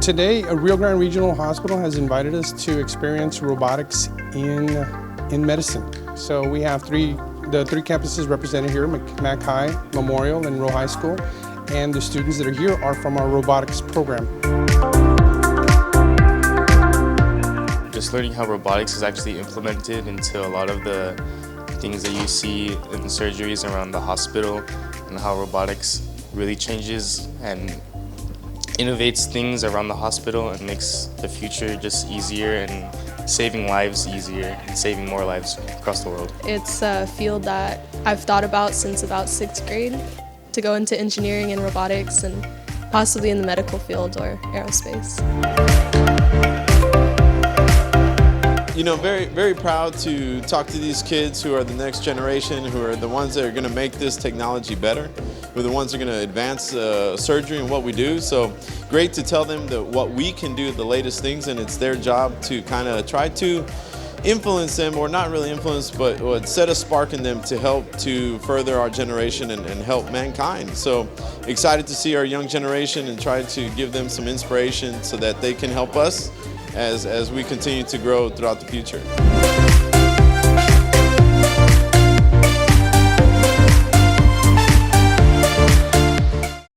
Today, Rio Grande Regional Hospital has invited us to experience robotics in medicine. So we have the three campuses represented here, Mac High, Memorial, and Rowe High School. And the students that are here are from our robotics program. Just learning how robotics is actually implemented into a lot of the things that you see in surgeries around the hospital, and how robotics really changes and innovates things around the hospital and makes the future just easier and saving lives easier and saving more lives across the world. It's a field that I've thought about since about 6th grade, to go into engineering and robotics and possibly in the medical field or aerospace. You know, very proud to talk to these kids who are the next generation, who are the ones that are going to make this technology better, who are the ones that are going to advance surgery and what we do. So great to tell them that what we can do, the latest things, and it's their job to kind of try to influence them, or not really influence, but set a spark in them to help to further our generation and help mankind. So excited to see our young generation and try to give them some inspiration so that they can help us as we continue to grow throughout the future.